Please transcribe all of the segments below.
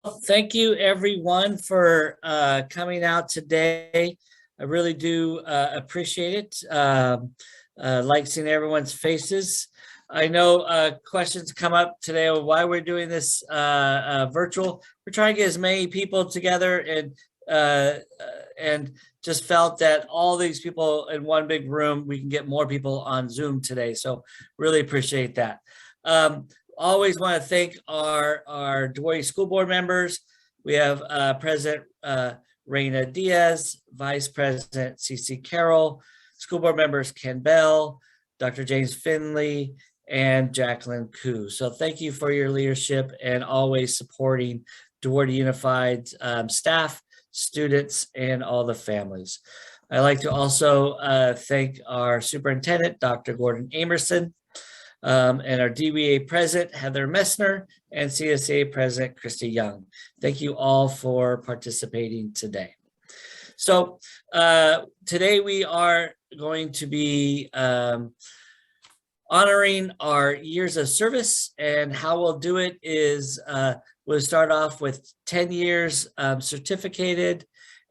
Thank you, everyone, for coming out today. I really do appreciate it. Like seeing everyone's faces. I know questions come up today of why we're doing this virtual. We're trying to get as many people together and just felt that all these people in one big room, we can get more people on Zoom today. So really appreciate that. Always want to thank our Duarte School Board members. We have President Reina Diaz, Vice President CC Carroll, School Board members Ken Bell, Dr. James Finley, and Jacqueline Koo. So thank you for your leadership and always supporting Duarte Unified staff, students, and all the families. I'd like to also thank our superintendent, Dr. Gordon Amerson, and our DBA president, Heather Messner, and CSA president, Christy Young. Thank you all for participating today. So today we are going to be honoring our years of service, and how we'll do it is we'll start off with 10 years certificated,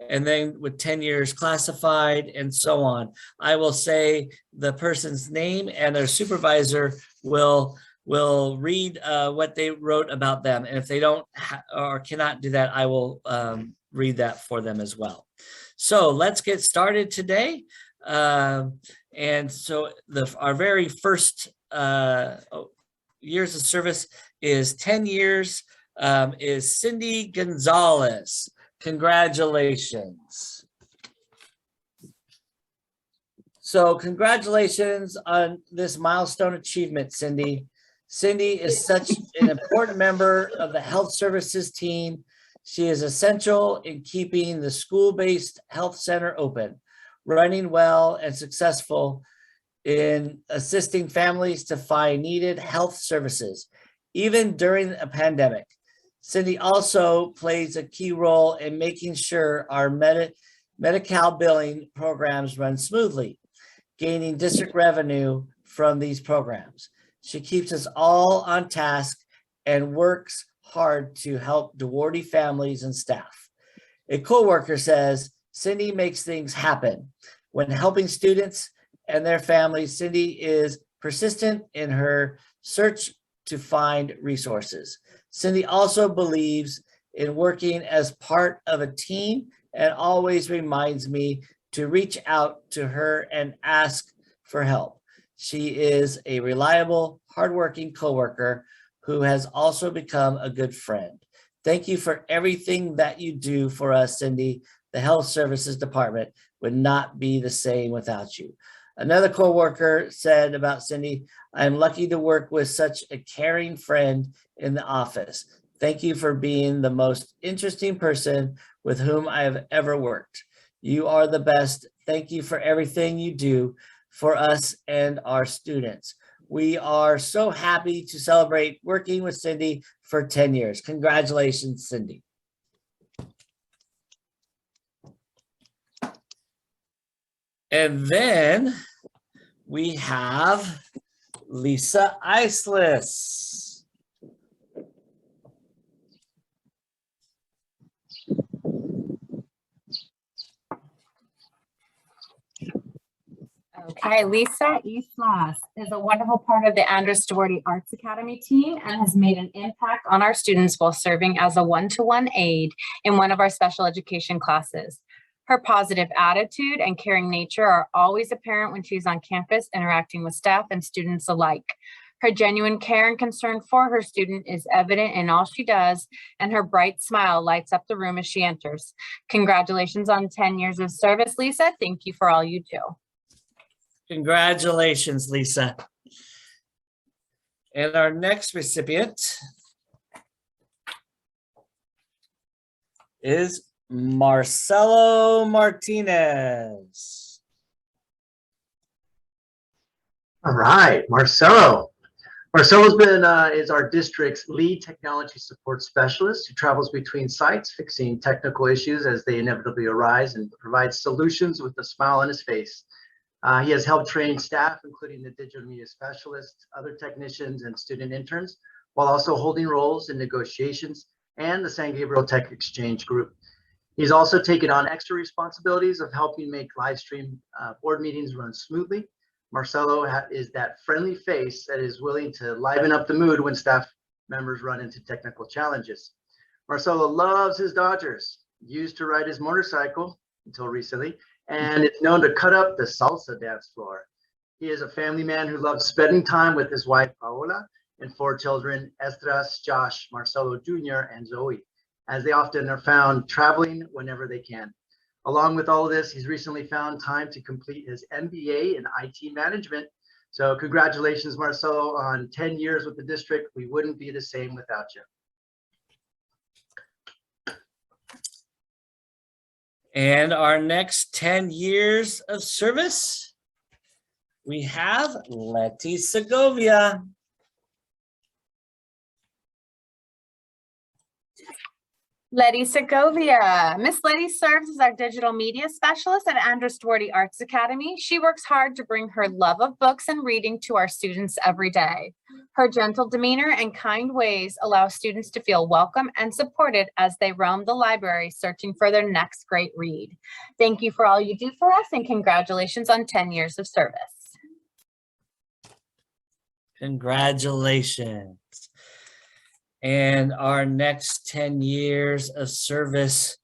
and then with 10 years classified, and so on. I will say the person's name, and their supervisor will read what they wrote about them. And if they don't or cannot do that, I will read that for them as well. So let's get started today. And so our very first years of service is 10 years, is Cindy Gonzalez. Congratulations. So congratulations on this milestone achievement, Cindy. Cindy is such an important member of the health services team. She is essential in keeping the school-based health center open, running well and successful in assisting families to find needed health services, even during a pandemic. Cindy also plays a key role in making sure our Medi-Cal billing programs run smoothly, gaining district revenue from these programs. She keeps us all on task and works hard to help Duarte families and staff. A coworker says, Cindy makes things happen. When helping students and their families, Cindy is persistent in her search to find resources. Cindy also believes in working as part of a team and always reminds me to reach out to her and ask for help. She is a reliable, hardworking coworker who has also become a good friend. Thank you for everything that you do for us, Cindy. The Health Services Department would not be the same without you. Another coworker said about Cindy, I'm lucky to work with such a caring friend in the office. Thank you for being the most interesting person with whom I have ever worked. You are the best. Thank you for everything you do for us and our students. We are so happy to celebrate working with Cindy for 10 years. Congratulations, Cindy. And then we have Lisa Iceless. Okay, Lisa Iceless is a wonderful part of the Andres Duarte Arts Academy team and has made an impact on our students while serving as a one-to-one aide in one of our special education classes. Her positive attitude and caring nature are always apparent when she's on campus interacting with staff and students alike. Her genuine care and concern for her student is evident in all she does, and her bright smile lights up the room as she enters. Congratulations on 10 years of service, Lisa. Thank you for all you do. Congratulations, Lisa. And our next recipient is Marcelo Martinez. All right, Marcelo. Marcelo's been is our district's lead technology support specialist who travels between sites, fixing technical issues as they inevitably arise, and provides solutions with a smile on his face. He has helped train staff, including the digital media specialists, other technicians, and student interns, while also holding roles in negotiations and the San Gabriel Tech Exchange Group. He's also taken on extra responsibilities of helping make live stream board meetings run smoothly. Marcelo is that friendly face that is willing to liven up the mood when staff members run into technical challenges. Marcelo loves his Dodgers, used to ride his motorcycle until recently, and it's known to cut up the salsa dance floor. He is a family man who loves spending time with his wife, Paola, and 4 children, Esdras, Josh, Marcelo Jr., and Zoe, as they often are found traveling whenever they can. Along with all of this, he's recently found time to complete his MBA in IT management. So congratulations, Marcelo, on 10 years with the district. We wouldn't be the same without you. And our next 10 years of service, we have Letty Segovia. Letty Segovia. Miss Letty serves as our digital media specialist at Andres Duarte Arts Academy. She works hard to bring her love of books and reading to our students every day. Her gentle demeanor and kind ways allow students to feel welcome and supported as they roam the library searching for their next great read. Thank you for all you do for us, and congratulations on 10 years of service. Congratulations. And our next 10 years of service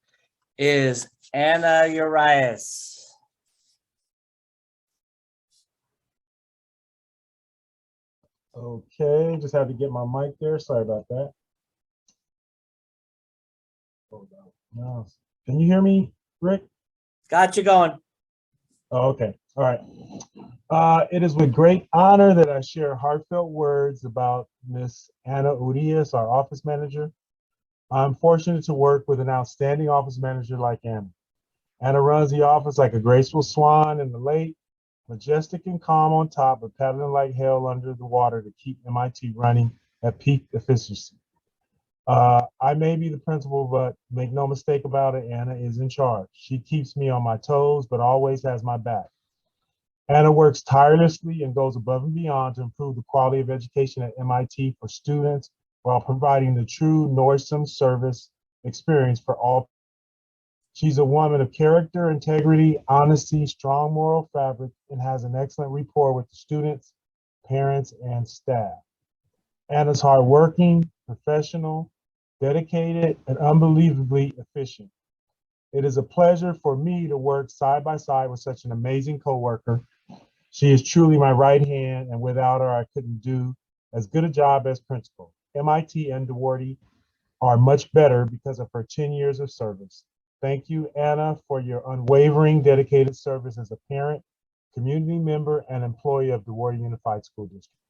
is Anna Urias. Okay, just had to get my mic there. Sorry about that. Hold on. No. Can you hear me, Rick? Got you going. Oh, okay. All right. It is with great honor that I share heartfelt words about Miss Anna Urias, our office manager. I'm fortunate to work with an outstanding office manager like Anna. Anna runs the office like a graceful swan in the lake, majestic and calm on top, but paddling like hell under the water to keep MIT running at peak efficiency. I may be the principal, but make no mistake about it, Anna is in charge. She keeps me on my toes, but always has my back. Anna works tirelessly and goes above and beyond to improve the quality of education at MIT for students while providing the true Nordstrom service experience for all. She's a woman of character, integrity, honesty, strong moral fabric, and has an excellent rapport with the students, parents, and staff. Anna's hardworking, professional, dedicated, and unbelievably efficient. It is a pleasure for me to work side by side with such an amazing coworker. She is truly my right hand, and without her, I couldn't do as good a job as principal. MIT and Duarte are much better because of her 10 years of service. Thank you, Anna, for your unwavering, dedicated service as a parent, community member, and employee of Duarte Unified School District.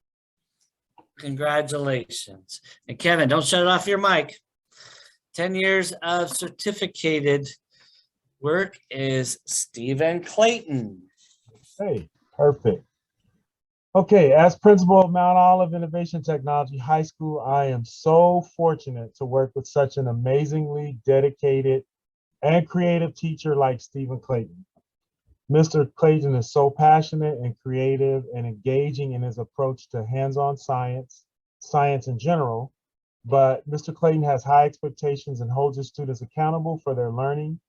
Congratulations. And Kevin, don't shut off your mic. 10 years of certificated work is Stephen Clayton. Hey, perfect. Okay, as principal of Mount Olive Innovation Technology High School, I am so fortunate to work with such an amazingly dedicated and creative teacher like Stephen Clayton. Mr. Clayton is so passionate and creative and engaging in his approach to hands-on science in general, but Mr. Clayton has high expectations and holds his students accountable for their learning.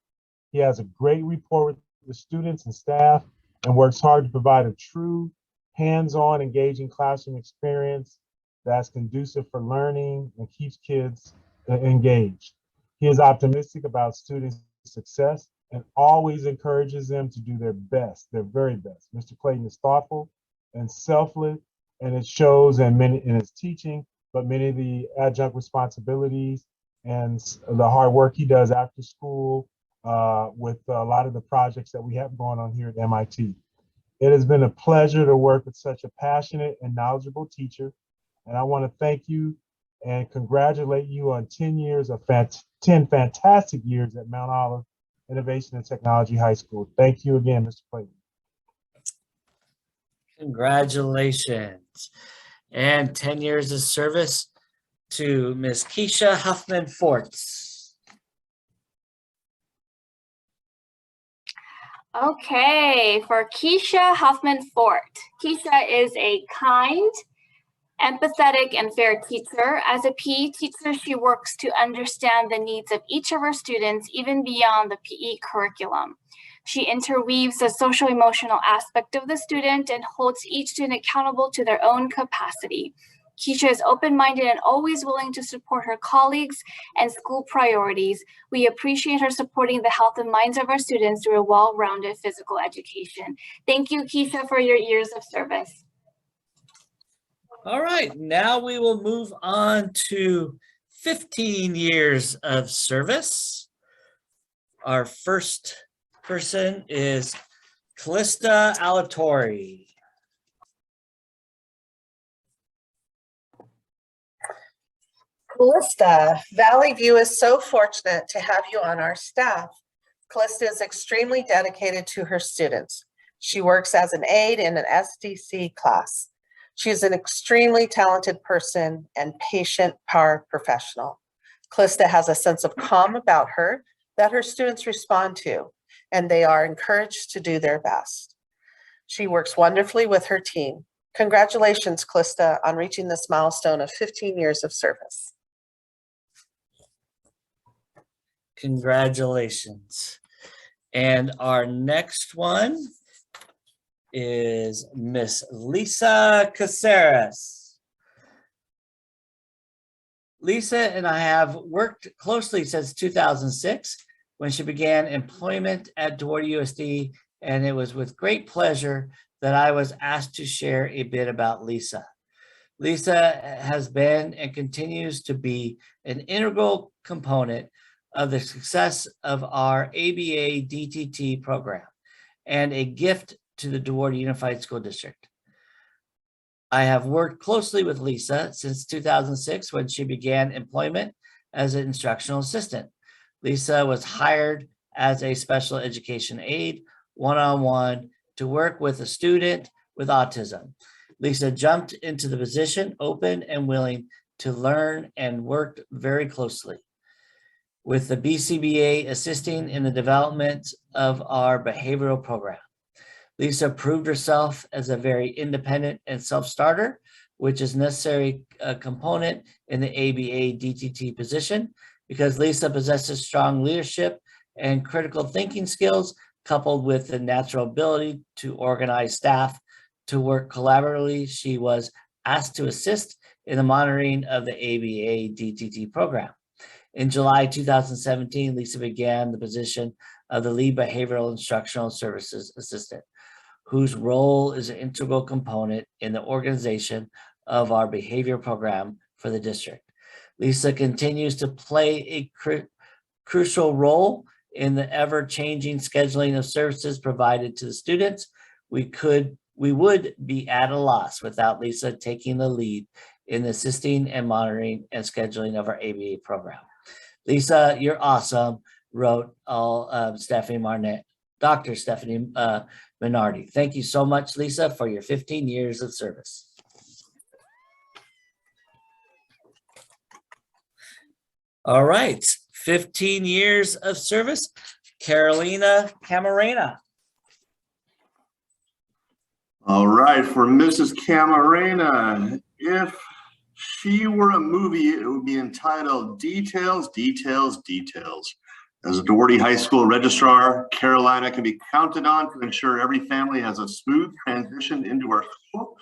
He has a great rapport with the students and staff and works hard to provide a true hands-on engaging classroom experience that's conducive for learning and keeps kids engaged. He is optimistic about students' success and always encourages them to do their best, their very best. Mr. Clayton is thoughtful and selfless, and it shows in his teaching, but many of the adjunct responsibilities and the hard work he does after school with a lot of the projects that we have going on here at MIT. It has been a pleasure to work with such a passionate and knowledgeable teacher, and I want to thank you and congratulate you on 10 years of 10 fantastic years at Mount Olive Innovation and Technology High School. Thank you again, Mr. Clayton. Congratulations. And 10 years of service to Ms. Keisha Huffman-Forts. Okay, for Keisha Huffman-Fort. Keisha is a kind, Empathetic and fair teacher. As a PE teacher, she works to understand the needs of each of her students, even beyond the PE curriculum. She interweaves the social emotional aspect of the student and holds each student accountable to their own capacity. Keisha is open-minded and always willing to support her colleagues and school priorities. We appreciate her supporting the health and minds of our students through a well-rounded physical education. Thank you, Keisha, for your years of service. All right, now we will move on to 15 years of service. Our first person is Kalista Alatorri. Kalista, Valley View is so fortunate to have you on our staff. Kalista is extremely dedicated to her students. She works as an aide in an SDC class. She is an extremely talented person and patient power professional. Kalista has a sense of calm about her that her students respond to, and they are encouraged to do their best. She works wonderfully with her team. Congratulations, Kalista, on reaching this milestone of 15 years of service. Congratulations. And our next one is Miss Lisa Caceres. Lisa and I have worked closely since 2006 when she began employment at Duarte USD, and it was with great pleasure that I was asked to share a bit about Lisa. Lisa has been and continues to be an integral component of the success of our ABA DTT program and a gift to the Duarte Unified School District. I have worked closely with Lisa since 2006 when she began employment as an instructional assistant. Lisa was hired as a special education aide, one-on-one, to work with a student with autism. Lisa jumped into the position open and willing to learn and worked very closely with the BCBA assisting in the development of our behavioral program. Lisa proved herself as a very independent and self-starter, which is necessary component in the ABA DTT position because Lisa possesses strong leadership and critical thinking skills coupled with the natural ability to organize staff to work collaboratively. She was asked to assist in the monitoring of the ABA DTT program. In July 2017, Lisa began the position of the Lead Behavioral Instructional Services Assistant, whose role is an integral component in the organization of our behavior program for the district. Lisa continues to play a crucial role in the ever-changing scheduling of services provided to the students. We would be at a loss without Lisa taking the lead in assisting and monitoring and scheduling of our ABA program. Lisa, you're awesome, wrote Stephanie Marnet, Dr. Stephanie Minardi. Thank you so much, Lisa, for your 15 years of service. All right, 15 years of service, Carolina Camarena. All right, for Mrs. Camarena, if she were a movie, it would be entitled Details, Details, Details. As a Duarte High School registrar, Carolina can be counted on to ensure every family has a smooth transition into our school.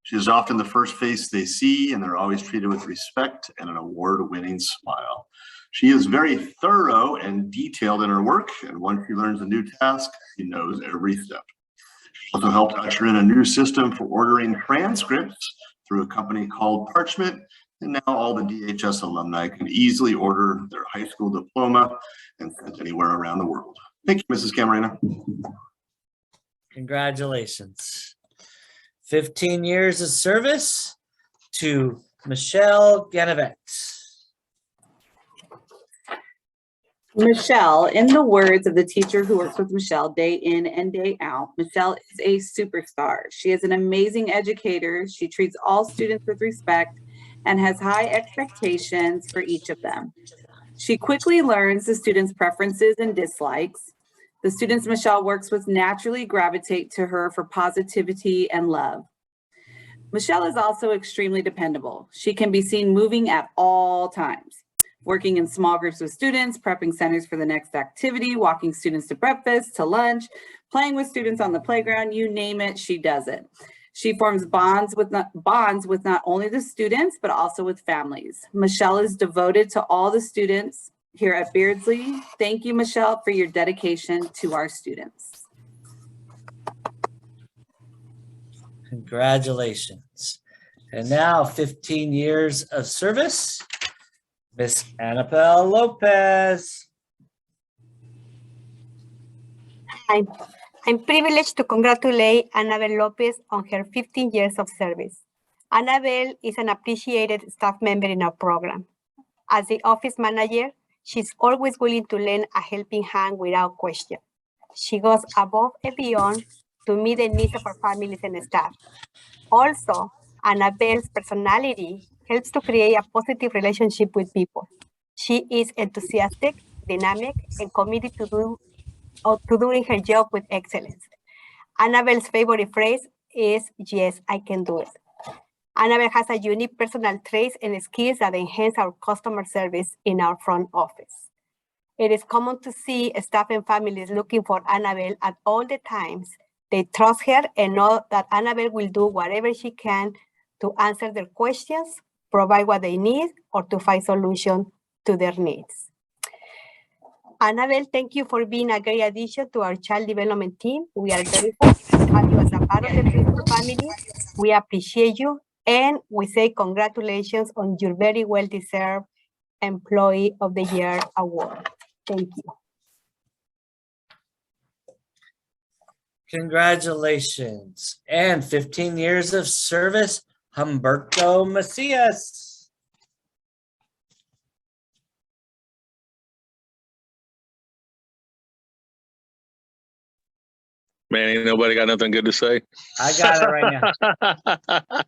She is often the first face they see, and they're always treated with respect and an award-winning smile. She is very thorough and detailed in her work, and once she learns a new task, she knows every step. She also helped usher in a new system for ordering transcripts through a company called Parchment, and now all the DHS alumni can easily order their high school diploma and sent anywhere around the world. Thank you, Mrs. Camarena. Congratulations. 15 years of service to Michelle Ganavet. Michelle, in the words of the teacher who works with Michelle day in and day out, Michelle is a superstar. She is an amazing educator. She treats all students with respect and has high expectations for each of them. She quickly learns the students' preferences and dislikes. The students Michelle works with naturally gravitate to her for positivity and love. Michelle is also extremely dependable. She can be seen moving at all times, working in small groups with students, prepping centers for the next activity, walking students to breakfast, to lunch, playing with students on the playground, you name it, she does it. She forms bonds with not only the students, but also with families. Michelle is devoted to all the students here at Beardsley. Thank you, Michelle, for your dedication to our students. Congratulations. And now 15 years of service, Miss Annabelle Lopez. Hi, I'm privileged to congratulate Annabelle Lopez on her 15 years of service. Annabelle is an appreciated staff member in our program. As the office manager, she's always willing to lend a helping hand without question. She goes above and beyond to meet the needs of our families and staff. Also, Annabelle's personality helps to create a positive relationship with people. She is enthusiastic, dynamic, and committed to doing her job with excellence. Annabelle's favorite phrase is, "Yes, I can do it." Annabelle has a unique personal traits and skills that enhance our customer service in our front office. It is common to see staff and families looking for Annabelle at all the times. They trust her and know that Annabelle will do whatever she can to answer their questions, provide what they need, or to find solutions to their needs. Annabelle, thank you for being a great addition to our child development team. We are grateful to have you as a part of the Beardsley family. We appreciate you, and we say congratulations on your very well-deserved Employee of the Year award. Thank you. Congratulations. And 15 years of service, Humberto Macias. Man, ain't nobody got nothing good to say. I got it right now.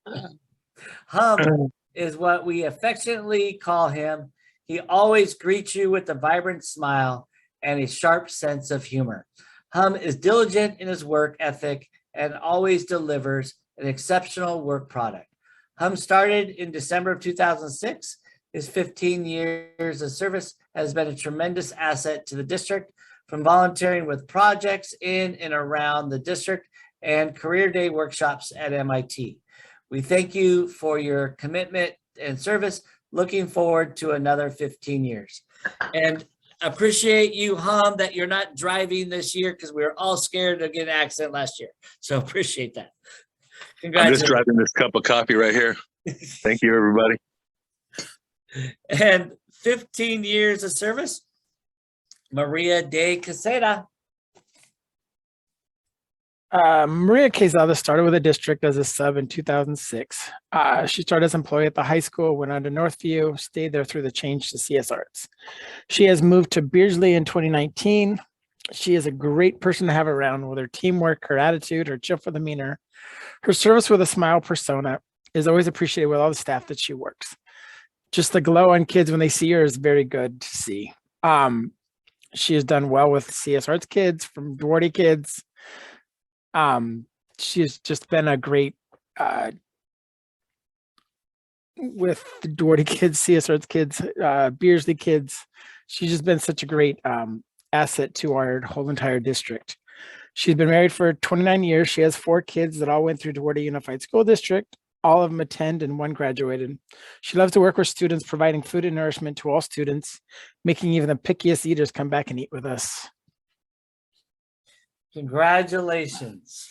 Hum is what we affectionately call him. He always greets you with a vibrant smile and a sharp sense of humor. Hum is diligent in his work ethic and always delivers an exceptional work product. Hum started in December of 2006. His 15 years of service has been a tremendous asset to the district, from volunteering with projects in and around the district and career day workshops at MIT. We thank you for your commitment and service. Looking forward to another 15 years. And appreciate you, Hum, that you're not driving this year because we were all scared to get an accident last year. So appreciate that. I'm just driving this cup of coffee right here. Thank you, everybody. And 15 years of service, Maria de Quezada. Maria Quezada started with the district as a sub in 2006. She started as an employee at the high school, went on to Northview, stayed there through the change to CS Arts. She has moved to Beardsley in 2019. She is a great person to have around with her teamwork, her attitude, her cheerful demeanor. Her service with a smile persona is always appreciated with all the staff that she works. Just the glow on kids when they see her is very good to see. She has done well with CS Arts kids, from Duarte kids. She has just been a great, with the Duarte kids, CS Arts kids, Beardsley kids. She's just been such a great asset to our whole entire district. She's been married for 29 years. She has 4 kids that all went through Duarte Unified School District. All of them attend and 1 graduated. She loves to work with students, providing food and nourishment to all students, making even the pickiest eaters come back and eat with us. Congratulations.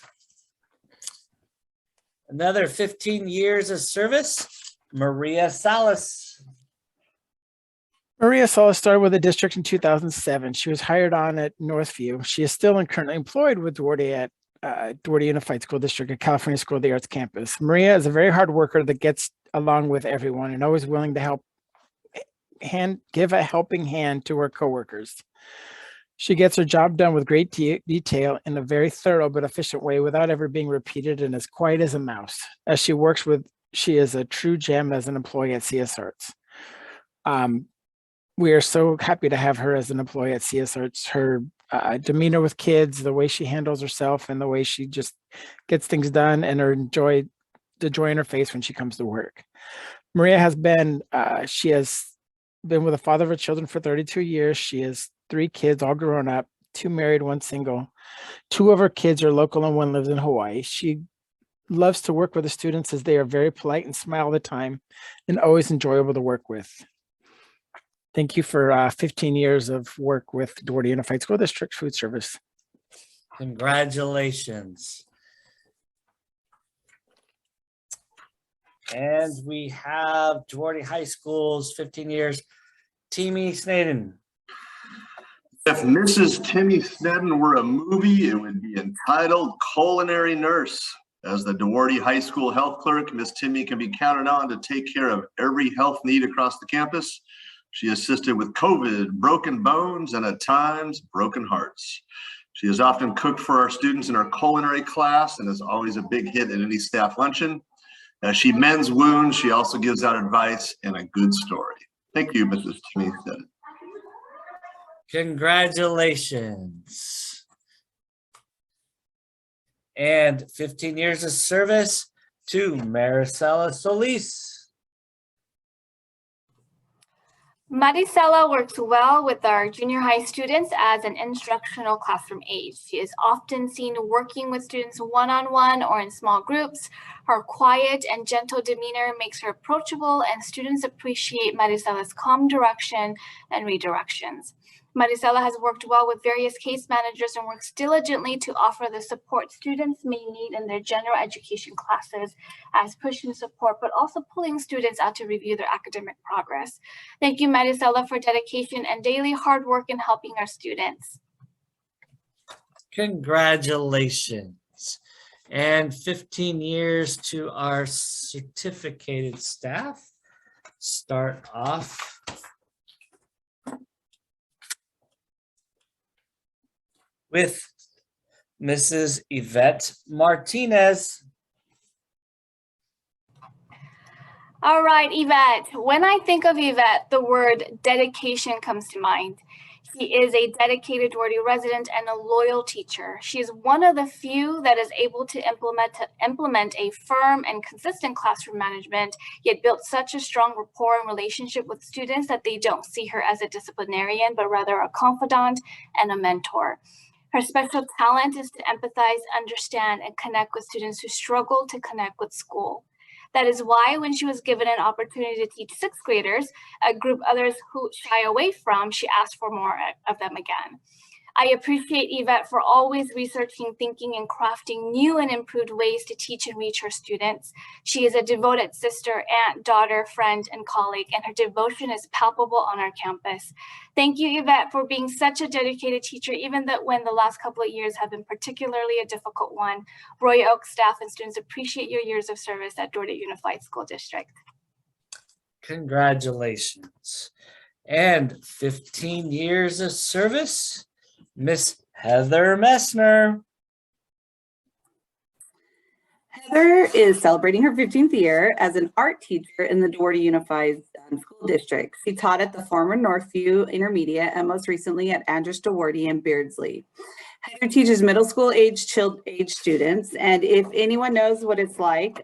Another 15 years of service, Maria Salas. Maria Solis started with the district in 2007. She was hired on at Northview. She is still and currently employed with Duarte at Duarte Unified School District at California School of the Arts campus. Maria is a very hard worker that gets along with everyone and always willing to give a helping hand to her coworkers. She gets her job done with great detail in a very thorough but efficient way without ever being repeated, and as quiet as a mouse. As she works with, she is a true gem as an employee at CS Arts. We are so happy to have her as an employee at CS Arts. Her demeanor with kids, the way she handles herself, and the way she just gets things done, and her the joy in her face when she comes to work. Maria has been, she has been with the father of her children for 32 years. She has 3 kids, all grown up, 2 married, 1 single. 2 of her kids are local and 1 lives in Hawaii. She loves to work with the students as they are very polite and smile all the time and always enjoyable to work with. Thank you for 15 years of work with Duarte Unified School District Food Service. Congratulations. And we have Duarte High School's 15 years, Timmy Snyder. If Mrs. Timmy Snyder were a movie, it would be entitled Culinary Nurse. As the Duarte High School health clerk, Miss Timmy can be counted on to take care of every health need across the campus. She assisted with COVID, broken bones, and at times, broken hearts. She has often cooked for our students in our culinary class and is always a big hit at any staff luncheon. As she mends wounds, she also gives out advice and a good story. Thank you, Mrs. Timmy Snyder. Congratulations. And 15 years of service to Marisela Solis. Marisela works well with our junior high students as an instructional classroom aide. She is often seen working with students one-on-one or in small groups. Her quiet and gentle demeanor makes her approachable, and students appreciate Marisela's calm direction and redirections. Marisela has worked well with various case managers and works diligently to offer the support students may need in their general education classes, as pushing support, but also pulling students out to review their academic progress. Thank you, Marisela, for dedication and daily hard work in helping our students. Congratulations. And 15 years to our certificated staff. Start off with Mrs. Yvette Martinez. All right, Yvette. When I think of Yvette, the word dedication comes to mind. She is a dedicated Duarte resident and a loyal teacher. She is one of the few that is able to implement a firm and consistent classroom management, yet built such a strong rapport and relationship with students that they don't see her as a disciplinarian, but rather a confidant and a mentor. Her special talent is to empathize, understand, and connect with students who struggle to connect with school. That is why when she was given an opportunity to teach 6th graders, a group others who shy away from, she asked for more of them again. I appreciate Yvette for always researching, thinking, and crafting new and improved ways to teach and reach her students. She is a devoted sister, aunt, daughter, friend, and colleague, and her devotion is palpable on our campus. Thank you, Yvette, for being such a dedicated teacher, even when the last couple of years have been particularly a difficult one. Royal Oak staff and students appreciate your years of service at Duarte Unified School District. Congratulations. And 15 years of service, Miss Heather Messner. Heather is celebrating her 15th year as an art teacher in the Duarte Unified School District. She taught at the former Northview Intermediate and most recently at Andrus Duarte and Beardsley. Heather teaches middle school age students, and if anyone knows what it's like,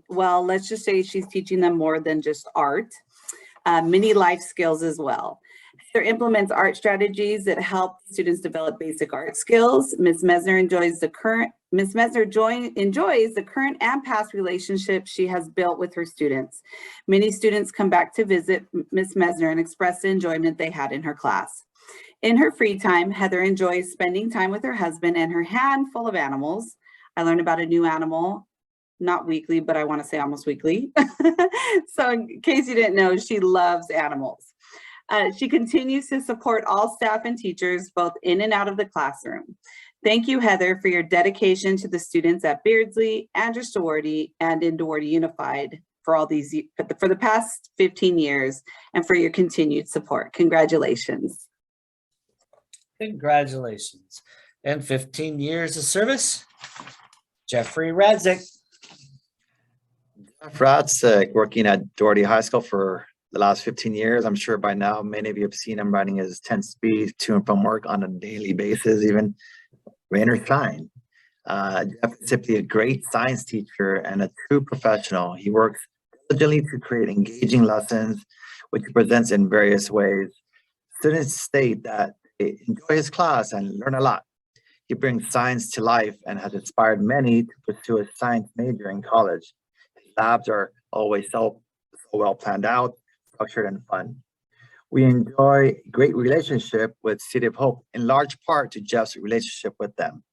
well, let's just say she's teaching them more than just art, many life skills as well. Heather implements art strategies that help students develop basic art skills. Ms. Messner enjoys the current and past relationships she has built with her students. Many students come back to visit Ms. Messner and express the enjoyment they had in her class. In her free time, Heather enjoys spending time with her husband and her handful of animals. I learned about a new animal, not weekly, but I want to say almost weekly. So in case you didn't know, she loves animals. She continues to support all staff and teachers, both in and out of the classroom. Thank you, Heather, for your dedication to the students at Beardsley, Andrus Duarte, and in Duarte Unified for the past 15 years, and for your continued support. Congratulations. Congratulations. And 15 years of service, Jeffrey Radzick. Radzick, working at Duarte High School for the last 15 years. I'm sure by now many of you have seen him riding his 10 speed to and from work on a daily basis, even rain or shine. Jeff is simply a great science teacher and a true professional. He works diligently to create engaging lessons, which he presents in various ways. Students state that they enjoy his class and learn a lot. He brings science to life and has inspired many to pursue a science major in college. His labs are always so well planned out, structured, and fun. We enjoy a great relationship with City of Hope, in large part to Jeff's relationship with them.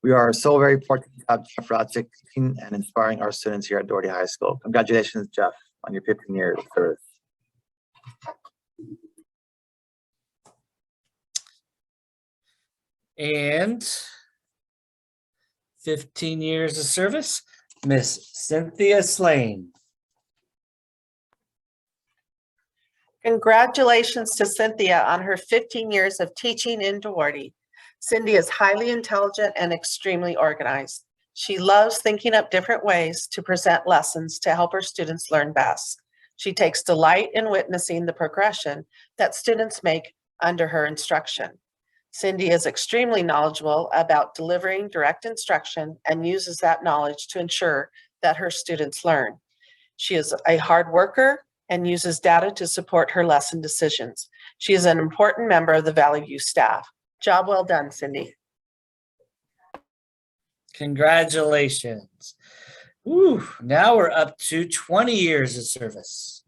We are so very fortunate to have Jeff Radzick teaching and inspiring our students here at Duarte High School. Congratulations, Jeff, on your 15 years of service. And 15 years of service, Miss Cynthia Slane. Congratulations to Cynthia on her 15 years of teaching in Duarte. Cindy is highly intelligent and extremely organized. She loves thinking up different ways to present lessons to help her students learn best. She takes delight in witnessing the progression that students make under her instruction. Cindy is extremely knowledgeable about delivering direct instruction and uses that knowledge to ensure that her students learn. She is a hard worker and uses data to support her lesson decisions. She is an important member of the Valley View staff. Job well done, Cindy. Congratulations. Ooh, now we're up to 20 years of service.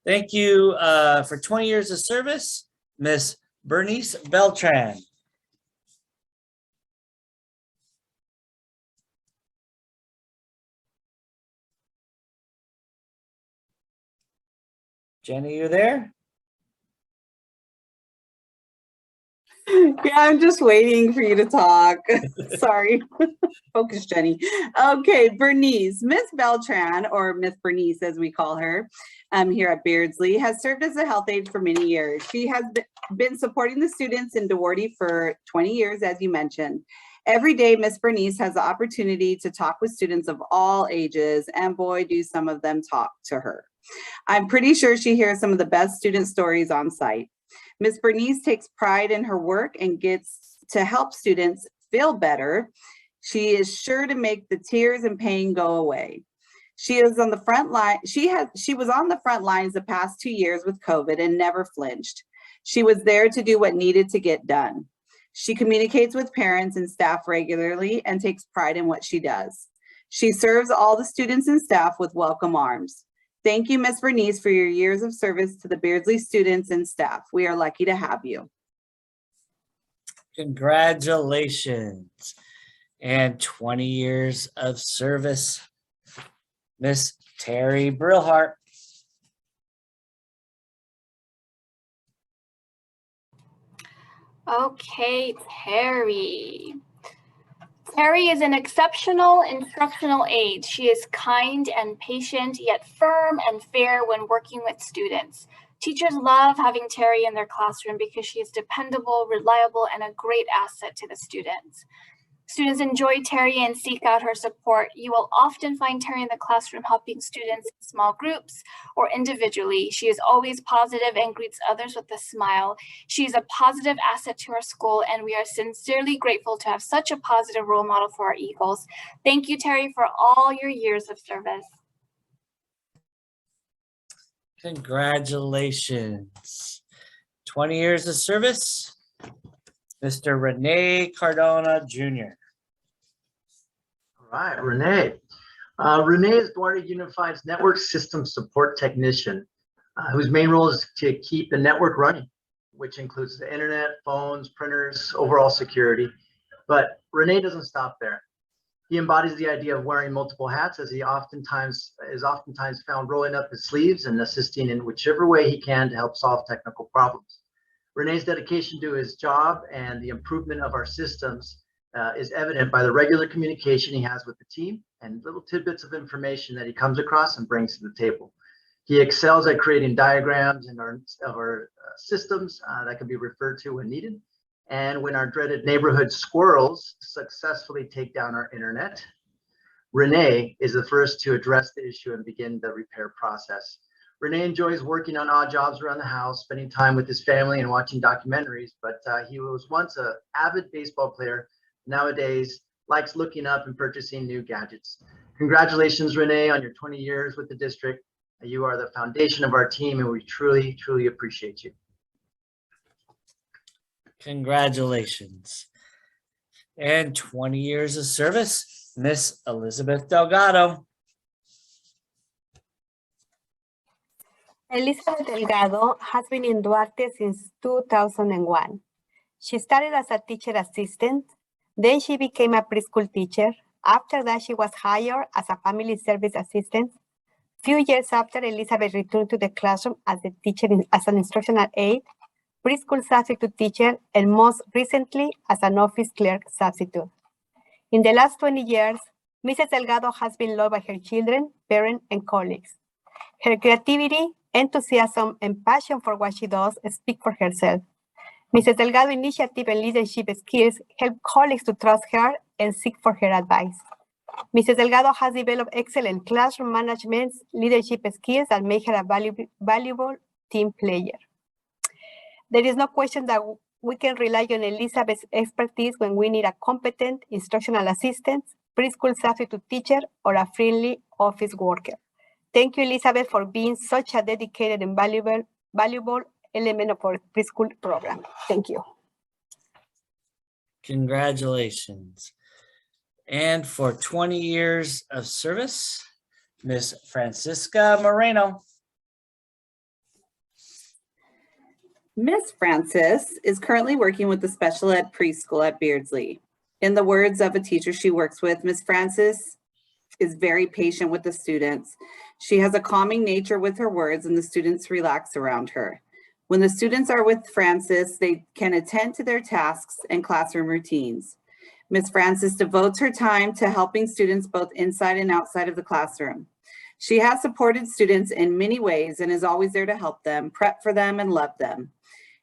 Thank you for 20 years of service, Miss Bernice Beltran. Jenny, you there? Yeah, I'm just waiting for you to talk. Sorry. Focus, Jenny. Okay, Bernice. Miss Beltran, or Miss Bernice as we call her, here at Beardsley, has served as a health aide for many years. She has been supporting the students in Duarte for 20 years, as you mentioned. Every day, Miss Bernice has the opportunity to talk with students of all ages, and boy, do some of them talk to her. I'm pretty sure she hears some of the best student stories on site. Ms. Bernice takes pride in her work and gets to help students feel better. She is sure to make the tears and pain go away. She is on the front line. She was on the front lines the past 2 years with COVID and never flinched. She was there to do what needed to get done. She communicates with parents and staff regularly and takes pride in what she does. She serves all the students and staff with welcome arms. Thank you, Ms. Bernice, for your years of service to the Beardsley students and staff. We are lucky to have you. Congratulations. And 20 years of service, Miss Terry Brillhart. Okay, Terry. Terry is an exceptional instructional aide. She is kind and patient, yet firm and fair when working with students. Teachers love having Terry in their classroom because she is dependable, reliable, and a great asset to the students. Students enjoy Terry and seek out her support. You will often find Terry in the classroom helping students in small groups or individually. She is always positive and greets others with a smile. She is a positive asset to our school, and we are sincerely grateful to have such a positive role model for our Eagles. Thank you, Terry, for all your years of service. Congratulations. 20 years of service, Mr. Renee Cardona Jr. All right, Renee. Renee is Duarte Unified's Network System Support Technician, whose main role is to keep the network running, which includes the internet, phones, printers, overall security. But Renee doesn't stop there. He embodies the idea of wearing multiple hats, as he is oftentimes found rolling up his sleeves and assisting in whichever way he can to help solve technical problems. Renee's dedication to his job and the improvement of our systems is evident by the regular communication he has with the team and little tidbits of information that he comes across and brings to the table. He excels at creating diagrams of our systems that can be referred to when needed. And when our dreaded neighborhood squirrels successfully take down our internet, Renee is the first to address the issue and begin the repair process. Renee enjoys working on odd jobs around the house, spending time with his family and watching documentaries, but he was once an avid baseball player. Nowadays, likes looking up and purchasing new gadgets. Congratulations, Renee, on your 20 years with the district. You are the foundation of our team, and we truly, truly appreciate you. Congratulations. And 20 years of service, Miss Elizabeth Delgado. Elizabeth Delgado has been in Duarte since 2001. She started as a teacher assistant, then she became a preschool teacher. After that, she was hired as a family service assistant. Few years after, Elizabeth returned to the classroom as a teacher as an instructional aide, preschool substitute teacher, and most recently as an office clerk substitute. In the last 20 years, Mrs. Delgado has been loved by her children, parents, and colleagues. Her creativity, enthusiasm, and passion for what she does speak for herself. Mrs. Delgado's initiative and leadership skills help colleagues to trust her and seek for her advice. Mrs. Delgado has developed excellent classroom management leadership skills that make her a valuable team player. There is no question that we can rely on Elizabeth's expertise when we need a competent instructional assistant, preschool substitute teacher, or a friendly office worker. Thank you, Elizabeth, for being such a dedicated and valuable element of our preschool program. Thank you. Congratulations. And for 20 years of service, Miss Francisca Moreno. Miss Francis is currently working with the special ed preschool at Beardsley. In the words of a teacher she works with, Miss Francis is very patient with the students. She has a calming nature with her words, and the students relax around her. When the students are with Francis, they can attend to their tasks and classroom routines. Miss Francis devotes her time to helping students both inside and outside of the classroom. She has supported students in many ways and is always there to help them, prep for them, and love them.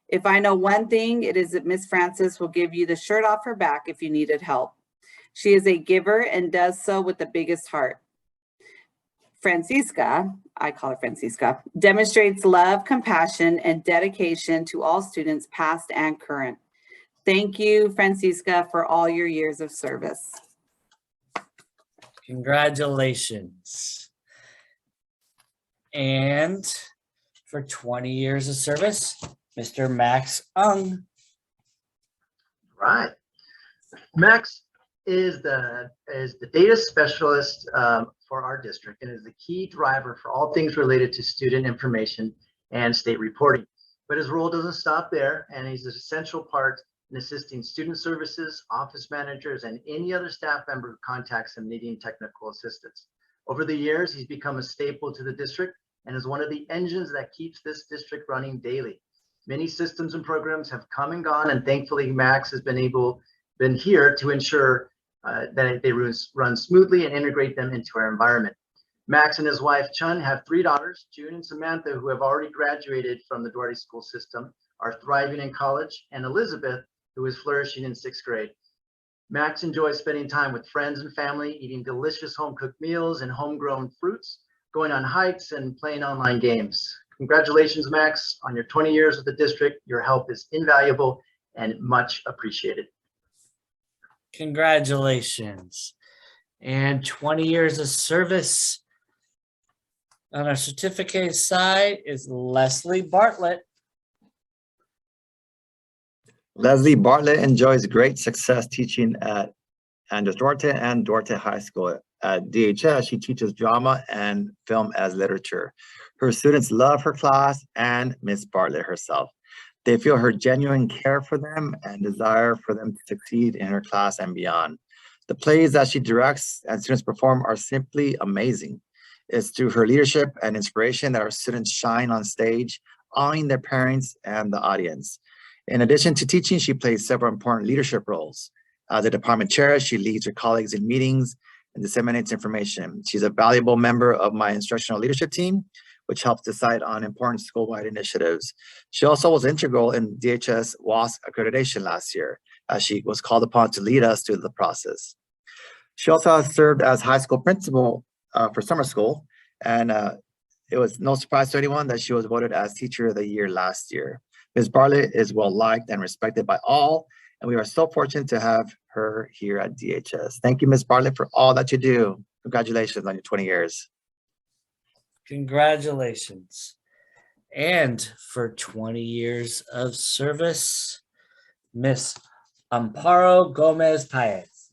If I know one thing, it is that Miss Francis will give you the shirt off her back if you needed help. She is a giver and does so with the biggest heart. Francisca, I call her Francisca, demonstrates love, compassion, and dedication to all students, past and current. Thank you, Francisca, for all your years of service. Congratulations. And for 20 years of service, Mr. Max Ung. Right. Max is the data specialist for our district and is the key driver for all things related to student information and state reporting. But his role doesn't stop there, and he's an essential part in assisting student services, office managers, and any other staff member who contacts him needing technical assistance. Over the years, he's become a staple to the district and is one of the engines that keeps this district running daily. Many systems and programs have come and gone, and thankfully Max has been here to ensure that they run smoothly and integrate them into our environment. Max and his wife Chun have 3 daughters, June and Samantha, who have already graduated from the Duarte school system, are thriving in college, and Elizabeth, who is flourishing in 6th grade. Max enjoys spending time with friends and family, eating delicious home-cooked meals and homegrown fruits, going on hikes, and playing online games. Congratulations, Max, on your 20 years with the district. Your help is invaluable and much appreciated. Congratulations. And 20 years of service. On our certificate side is Leslie Bartlett. Leslie Bartlett enjoys great success teaching at Andres Duarte and Duarte High School. At DHS, she teaches drama and film as literature. Her students love her class and Miss Bartlett herself. They feel her genuine care for them and desire for them to succeed in her class and beyond. The plays that she directs and students perform are simply amazing. It's through her leadership and inspiration that our students shine on stage, awing their parents and the audience. In addition to teaching, she plays several important leadership roles. As a department chair, she leads her colleagues in meetings and disseminates information. She's a valuable member of my instructional leadership team, which helps decide on important school-wide initiatives. She also was integral in DHS WASC accreditation last year, as she was called upon to lead us through the process. She also has served as high school principal for summer school, and it was no surprise to anyone that she was voted as Teacher of the Year last year. Ms. Bartlett is well liked and respected by all, and we are so fortunate to have her here at DHS. Thank you, Ms. Bartlett, for all that you do. Congratulations on your 20 years. Congratulations. And for 20 years of service, Miss Amparo Gomez Paez.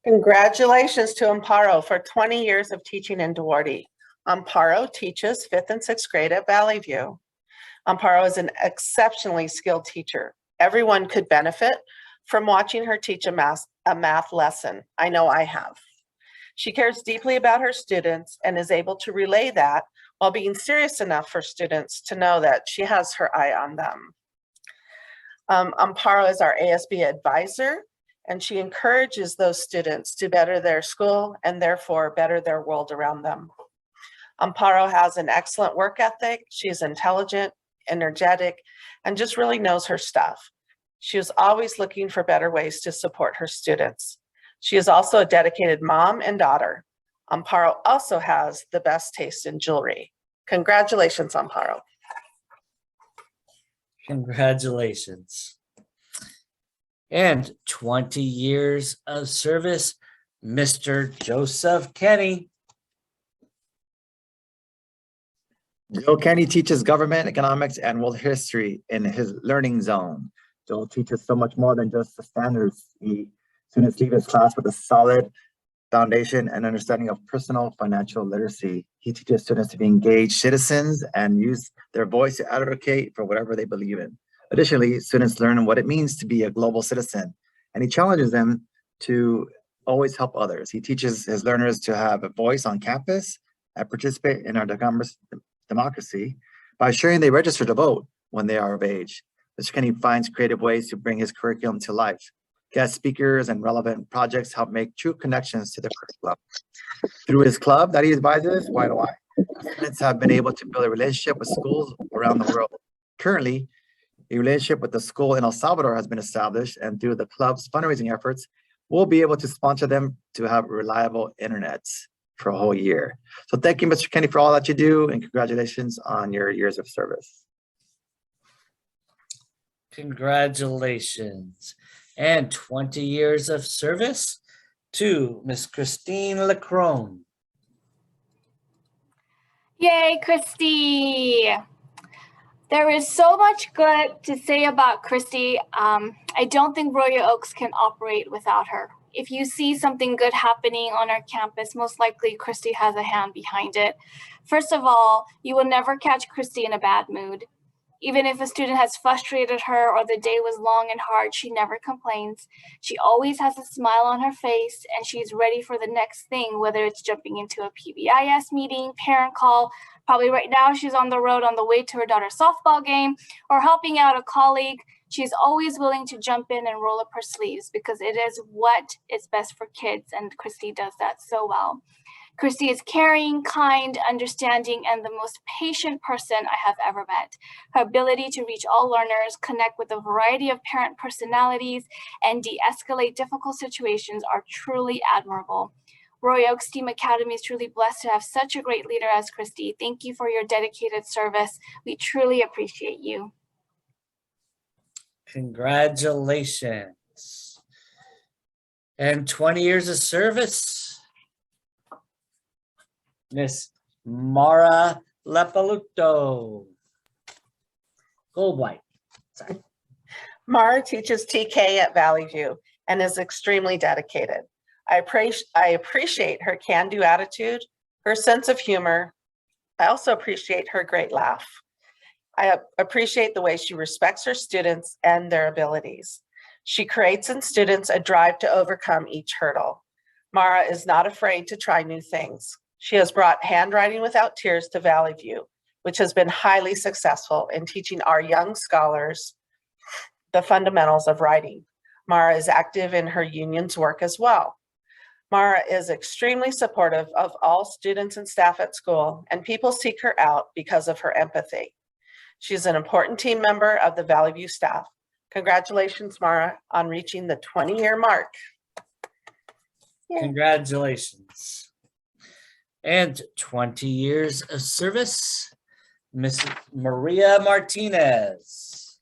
Congratulations to Amparo for 20 years of teaching in Duarte. Amparo teaches 5th and 6th grade at Valley View. Amparo is an exceptionally skilled teacher. Everyone could benefit from watching her teach a math lesson. I know I have. She cares deeply about her students and is able to relay that while being serious enough for students to know that she has her eye on them. Amparo is our ASB advisor, and she encourages those students to better their school and therefore better their world around them. Amparo has an excellent work ethic. She is intelligent, energetic, and just really knows her stuff. She is always looking for better ways to support her students. She is also a dedicated mom and daughter. Amparo also has the best taste in jewelry. Congratulations, Amparo. Congratulations. And 20 years of service, Mr. Joseph Kenny. Joe Kenny teaches government, economics, and world history in his learning zone. Joe teaches so much more than just the standards. Students leave his class with a solid foundation and understanding of personal financial literacy. He teaches students to be engaged citizens and use their voice to advocate for whatever they believe in. Additionally, students learn what it means to be a global citizen, and he challenges them to always help others. He teaches his learners to have a voice on campus and participate in our democracy by ensuring they register to vote when they are of age. Mr. Kenny finds creative ways to bring his curriculum to life. Guest speakers and relevant projects help make true connections to the curriculum. Through his club that he advises, Why Do I? Students have been able to build a relationship with schools around the world. Currently, a relationship with the school in El Salvador has been established, and through the club's fundraising efforts, we'll be able to sponsor them to have reliable internet for a whole year. So thank you, Mr. Kenny, for all that you do, and congratulations on your years of service. Congratulations. And 20 years of service to Miss Christine Lacrone. Yay, Christy. There is so much good to say about Christy. I don't think Royal Oaks can operate without her. If you see something good happening on our campus, most likely Christy has a hand behind it. First of all, you will never catch Christy in a bad mood. Even if a student has frustrated her or the day was long and hard, she never complains. She always has a smile on her face, and she's ready for the next thing, whether it's jumping into a PBIS meeting, parent call. Probably right now she's on the road on the way to her daughter's softball game or helping out a colleague. She's always willing to jump in and roll up her sleeves because it is what is best for kids, and Christy does that so well. Christy is caring, kind, understanding, and the most patient person I have ever met. Her ability to reach all learners, connect with a variety of parent personalities, and de-escalate difficult situations are truly admirable. Royal Oaks Team Academy is truly blessed to have such a great leader as Christy. Thank you for your dedicated service. We truly appreciate you. Congratulations. And 20 years of service, Miss Mara Lepaluto. Gold White. Sorry. Mara teaches TK at Valley View and is extremely dedicated. I appreciate her can-do attitude, her sense of humor. I also appreciate her great laugh. I appreciate the way she respects her students and their abilities. She creates in students a drive to overcome each hurdle. Mara is not afraid to try new things. She has brought handwriting without tears to Valley View, which has been highly successful in teaching our young scholars the fundamentals of writing. Mara is active in her union's work as well. Mara is extremely supportive of all students and staff at school, and people seek her out because of her empathy. She's an important team member of the Valley View staff. Congratulations, Mara, on reaching the 20-year mark. Congratulations. And 20 years of service, Miss Maria Martinez.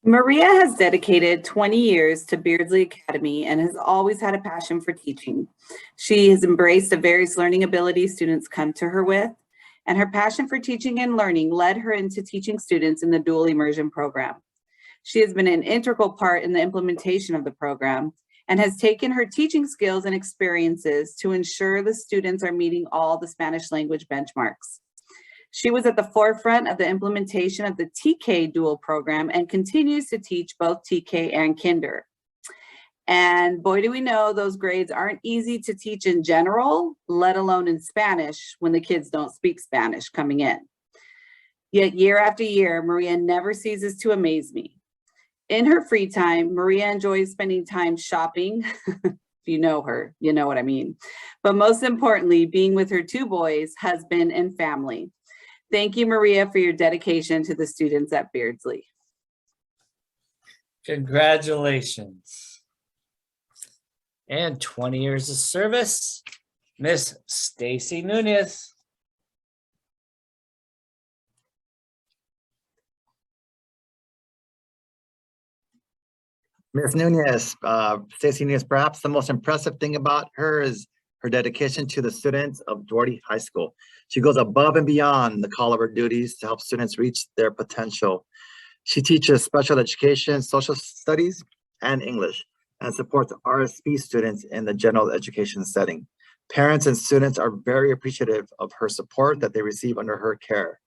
Maria has dedicated 20 years to Beardsley Academy and has always had a passion for teaching. She has embraced the various learning abilities students come to her with, and her passion for teaching and learning led her into teaching students in the dual immersion program. She has been an integral part in the implementation of the program and has taken her teaching skills and experiences to ensure the students are meeting all the Spanish language benchmarks. She was at the forefront of the implementation of the TK dual program and continues to teach both TK and Kinder. And boy, do we know those grades aren't easy to teach in general, let alone in Spanish when the kids don't speak Spanish coming in. Yet year after year, Maria never ceases to amaze me. In her free time, Maria enjoys spending time shopping. If you know her, you know what I mean. But most importantly, being with her two boys, husband, and family. Thank you, Maria, for your dedication to the students at Beardsley. Congratulations. And 20 years of service, Miss Staci Nunez. Ms. Nunez, Staci Nunez, perhaps the most impressive thing about her is her dedication to the students of Duarte High School. She goes above and beyond the call of her duties to help students reach their potential. She teaches special education, social studies, and English, and supports RSP students in the general education setting. Parents and students are very appreciative of her support that they receive under her care.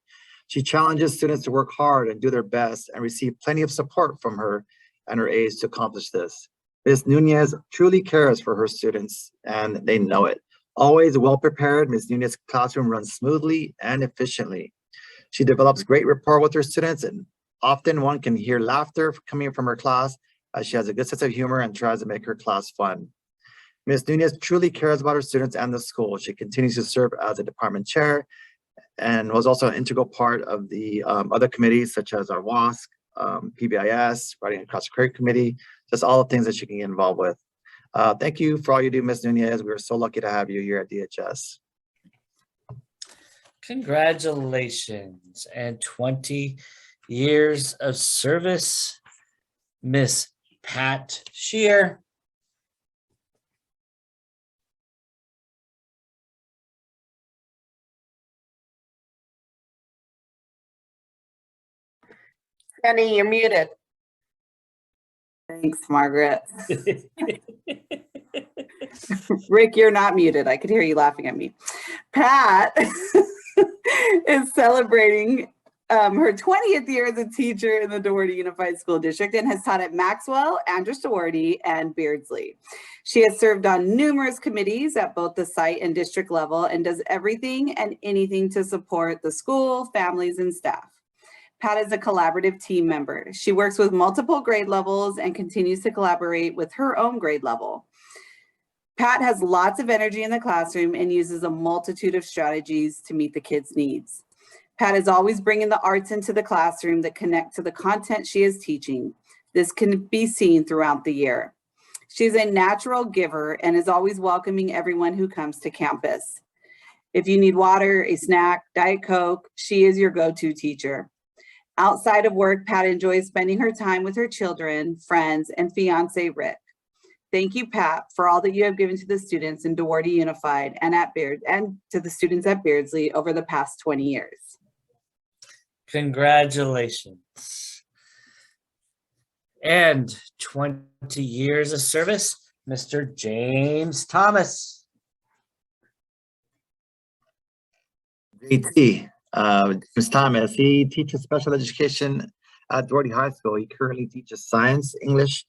She challenges students to work hard and do their best and receive plenty of support from her and her aides to accomplish this. Ms. Nunez truly cares for her students, and they know it. Always well-prepared, Ms. Nunez's classroom runs smoothly and efficiently. She develops great rapport with her students, and often one can hear laughter coming from her class as she has a good sense of humor and tries to make her class fun. Ms. Nunez truly cares about her students and the school. She continues to serve as a department chair and was also an integral part of the other committees such as our WASC, PBIS, Writing Across the Career Committee, just all the things that she can get involved with. Thank you for all you do, Ms. Nunez. We are so lucky to have you here at DHS. Congratulations and 20 years of service, Miss Pat Shear. Penny, you're muted. Thanks, Margaret. Rick, you're not muted. I could hear you laughing at me. Pat is celebrating her 20th year as a teacher in the Duarte Unified School District and has taught at Maxwell, Andrews Duarte, and Beardsley. She has served on numerous committees at both the site and district level and does everything and anything to support the school, families, and staff. Pat is a collaborative team member. She works with multiple grade levels and continues to collaborate with her own grade level. Pat has lots of energy in the classroom and uses a multitude of strategies to meet the kids' needs. Pat is always bringing the arts into the classroom that connect to the content she is teaching. This can be seen throughout the year. She's a natural giver and is always welcoming everyone who comes to campus. If you need water, a snack, Diet Coke, she is your go-to teacher. Outside of work, Pat enjoys spending her time with her children, friends, and fiance, Rick. Thank you, Pat, for all that you have given to the students in Duarte Unified and to the students at Beardsley over the past 20 years. Congratulations. And 20 years of service, Mr. James Thomas. JT, James Thomas, he teaches special education at Duarte High School. He currently teaches science, English,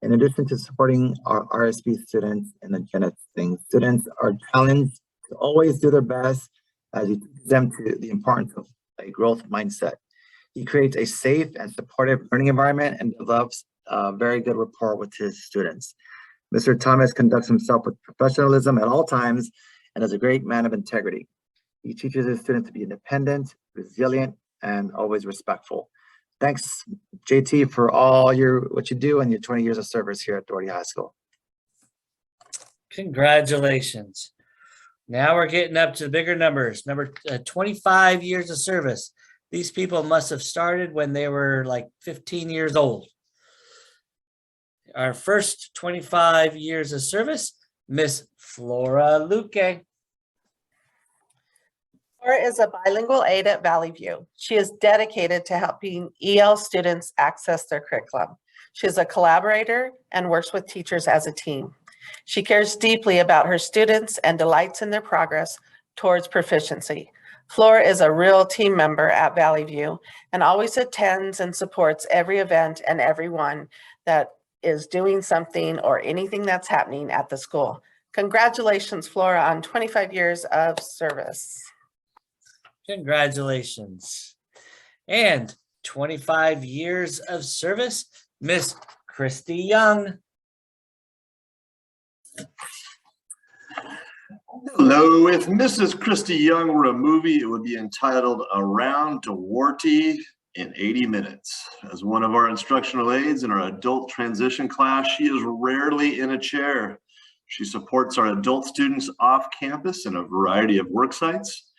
in addition to supporting our RSP students in the genetics thing. Students are challenged to always do their best as he teaches them to the importance of a growth mindset. He creates a safe and supportive learning environment and develops a very good rapport with his students. Mr. Thomas conducts himself with professionalism at all times and is a great man of integrity. He teaches his students to be independent, resilient, and always respectful. Thanks, JT, for all what you do and your 20 years of service here at Duarte High School. Congratulations. Now we're getting up to the bigger numbers. Number 25 years of service. These people must have started when they were like 15 years old. Our first 25 years of service, Miss Flora Lucay. Flora is a bilingual aide at Valley View. She is dedicated to helping EL students access their curriculum. She is a collaborator and works with teachers as a team. She cares deeply about her students and delights in their progress towards proficiency. Flora is a real team member at Valley View and always attends and supports every event and everyone that is doing something or anything that's happening at the school. Congratulations, Flora, on 25 years of service. Congratulations. And 25 years of service, Miss Christy Young. Hello, if Mrs. Christy Young were a movie, it would be entitled Around Duarte in 80 Minutes. As one of our instructional aides in our adult transition class, she is rarely in a chair. She supports our adult students off campus in a variety of work sites.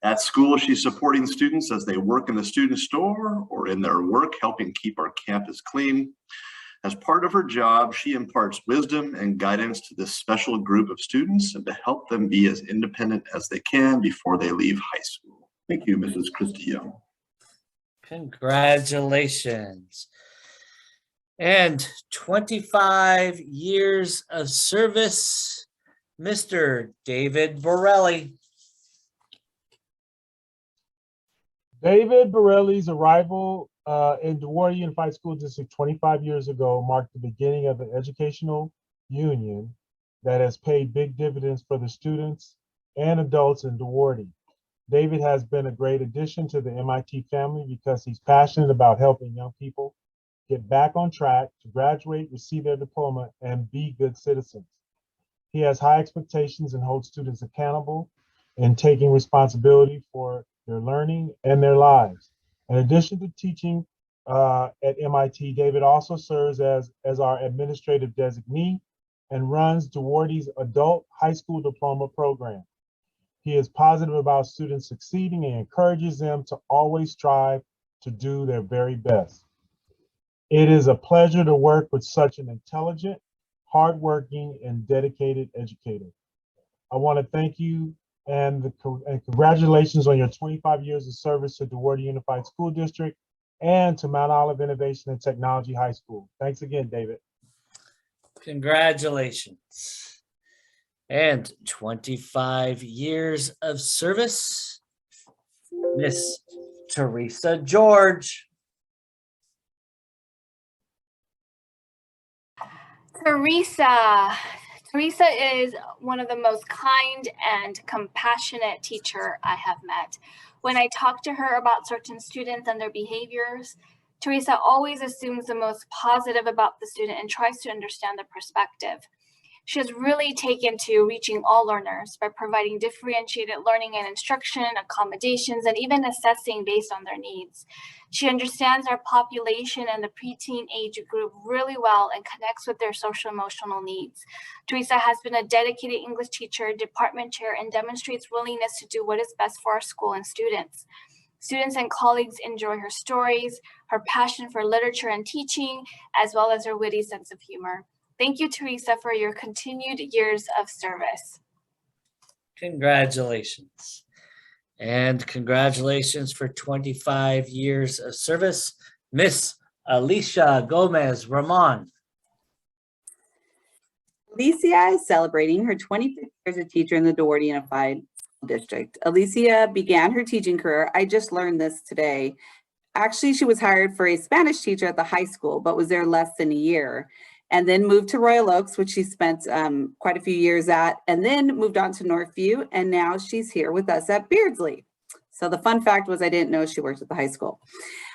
At school, she's supporting students as they work in the student store or in their work helping keep our campus clean. As part of her job, she imparts wisdom and guidance to this special group of students and to help them be as independent as they can before they leave high school. Thank you, Mrs. Christy Young. Congratulations. And 25 years of service, Mr. David Borelli. David Borelli's arrival in Duarte Unified School District 25 years ago marked the beginning of an educational union that has paid big dividends for the students and adults in Duarte. David has been a great addition to the MIT family because he's passionate about helping young people get back on track to graduate, receive their diploma, and be good citizens. He has high expectations and holds students accountable in taking responsibility for their learning and their lives. In addition to teaching at MIT, David also serves as our administrative designee and runs Duarte's adult high school diploma program. He is positive about students succeeding and encourages them to always strive to do their very best. It is a pleasure to work with such an intelligent, hardworking, and dedicated educator. I want to thank you and congratulations on your 25 years of service to Duarte Unified School District and to Mount Olive Innovation and Technology High School. Thanks again, David. Congratulations. And 25 years of service, Miss Theresa George. Theresa is one of the most kind and compassionate teacher I have met. When I talk to her about certain students and their behaviors, Theresa always assumes the most positive about the student and tries to understand their perspective. She has really taken to reaching all learners by providing differentiated learning and instruction, accommodations, and even assessing based on their needs. She understands our population and the preteen age group really well and connects with their social emotional needs. Theresa has been a dedicated English teacher, department chair, and demonstrates willingness to do what is best for our school and students. Students and colleagues enjoy her stories, her passion for literature and teaching, as well as her witty sense of humor. Thank you, Theresa, for your continued years of service. Congratulations. And congratulations for 25 years of service, Miss Alicia Gomezrahman. Alicia is celebrating her 25th year as a teacher in the Duarte Unified School District. Alicia began her teaching career, I just learned this today. Actually, she was hired for a Spanish teacher at the high school, but was there less than a year, and then moved to Royal Oaks, which she spent quite a few years at, and then moved on to Northview, and now she's here with us at Beardsley. So the fun fact was I didn't know she worked at the high school.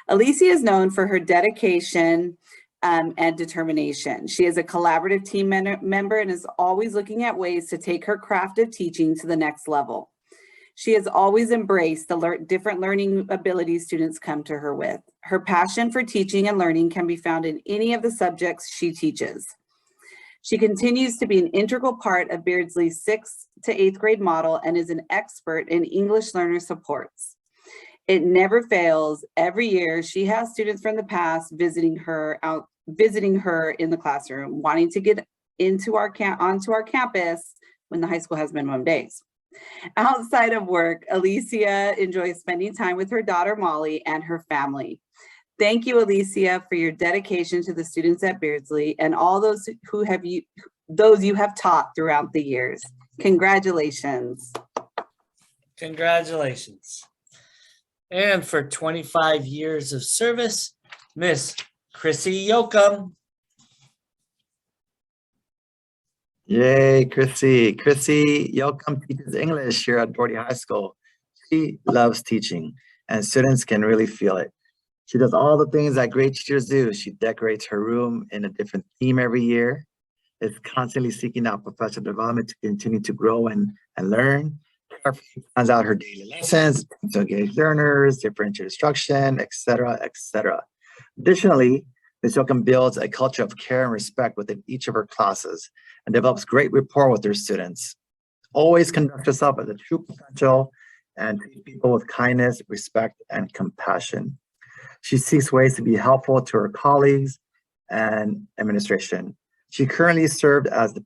Alicia is known for her dedication and determination. She is a collaborative team member and is always looking at ways to take her craft of teaching to the next level. She has always embraced the different learning abilities students come to her with. Her passion for teaching and learning can be found in any of the subjects she teaches. She continues to be an integral part of Beardsley's 6th to 8th grade model and is an expert in English learner supports. It never fails. Every year, she has students from the past visiting her in the classroom, wanting to get onto our campus when the high school has minimum days. Outside of work, Alicia enjoys spending time with her daughter, Molly, and her family. Thank you, Alicia, for your dedication to the students at Beardsley and all those you have taught throughout the years. Congratulations. Congratulations. And for 25 years of service, Miss Chrissy Yoakam. Yay, Chrissy. Chrissy Yoakam teaches English here at Duarte High School. She loves teaching, and students can really feel it. She does all the things that great teachers do. She decorates her room in a different theme every year, is constantly seeking out professional development to continue to grow and learn. Carefully plans out her daily lessons to engage learners, differentiate instruction, etc., etc. Additionally, Ms. Yoakam builds a culture of care and respect within each of her classes and develops great rapport with her students. Always conducts herself as a true professional and treats people with kindness, respect, and compassion. She seeks ways to be helpful to her colleagues and administration. She currently serves as a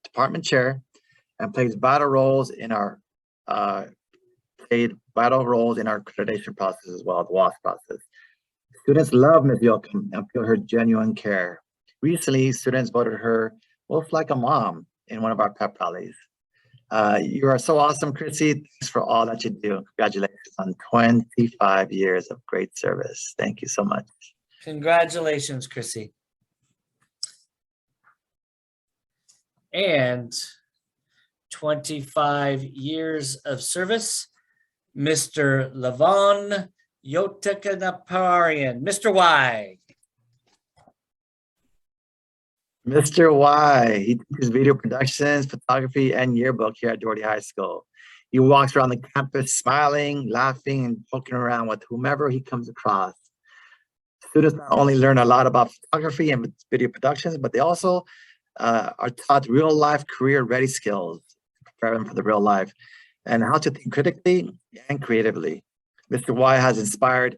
department chair and plays vital roles in our accreditation process as well, the WASP process. Students love Ms. Yoakam and feel her genuine care. Recently, students voted her most like a mom in one of our pep rallies. You are so awesome, Chrissy. Thanks for all that you do. Congratulations on 25 years of great service. Thank you so much. Congratulations, Chrissy. And 25 years of service, Mr. Levon Yotakanaparian. Mr. Y. Mr. Y, he teaches video productions, photography, and yearbook here at Duarte High School. He walks around the campus smiling, laughing, and poking around with whomever he comes across. Students not only learn a lot about photography and video productions, but they also are taught real-life career-ready skills to prepare them for the real life and how to think critically and creatively. Mr. Y has inspired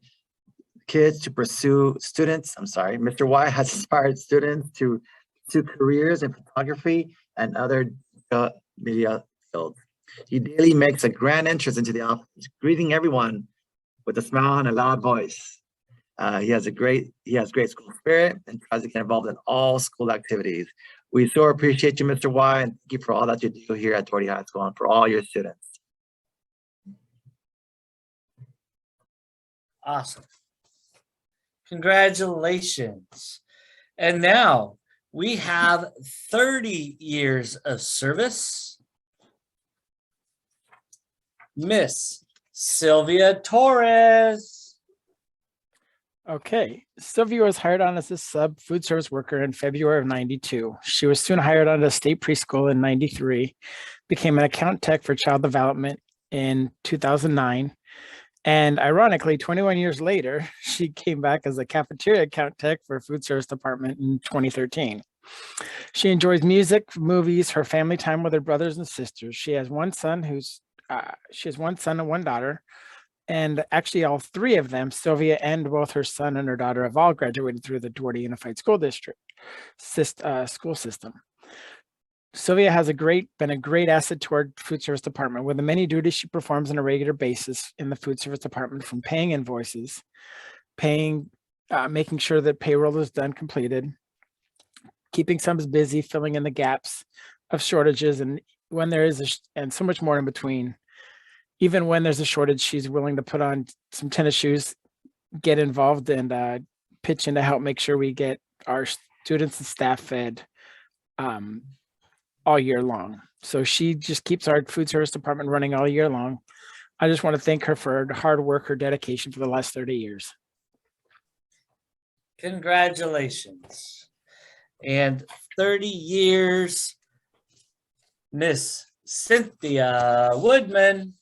kids to pursue Mr. Y has inspired students to careers in photography and other media fields. He daily makes a grand entrance into the office, greeting everyone with a smile and a loud voice. He has great school spirit and tries to get involved in all school activities. We so appreciate you, Mr. Y, and thank you for all that you do here at Duarte High School and for all your students. Awesome. Congratulations. And now we have 30 years of service. Miss Sylvia Torres. Okay, Sylvia was hired on as a sub food service worker in February of '92. She was soon hired on to state preschool in '93, became an account tech for child development in 2009. And ironically, 21 years later, she came back as a cafeteria account tech for food service department in 2013. She enjoys music, movies, her family time with her brothers and sisters. She has one son and one daughter. And actually all three of them, Sylvia and both her son and her daughter, have all graduated through the Duarte Unified School District school system. Sylvia has been a great asset to our food service department with the many duties she performs on a regular basis in the food service department, from paying invoices, making sure that payroll is done completed, keeping subs busy, filling in the gaps of shortages, and when there is and so much more in between. Even when there's a shortage, she's willing to put on some tennis shoes, get involved, and pitch in to help make sure we get our students and staff fed all year long. So she just keeps our food service department running all year long. I just want to thank her for her hard work, her dedication for the last 30 years. Congratulations. And 30 years, Miss Cynthia Woodman.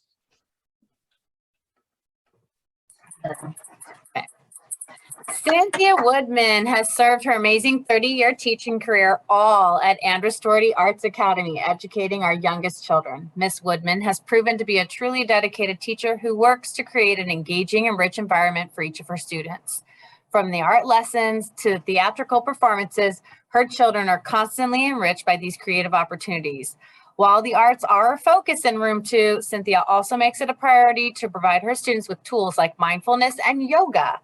Cynthia Woodman has served her amazing 30-year teaching career all at Andrus Doherty Arts Academy, educating our youngest children. Miss Woodman has proven to be a truly dedicated teacher who works to create an engaging and rich environment for each of her students. From the art lessons to theatrical performances, her children are constantly enriched by these creative opportunities. While the arts are a focus in Room 2, Cynthia also makes it a priority to provide her students with tools like mindfulness and yoga,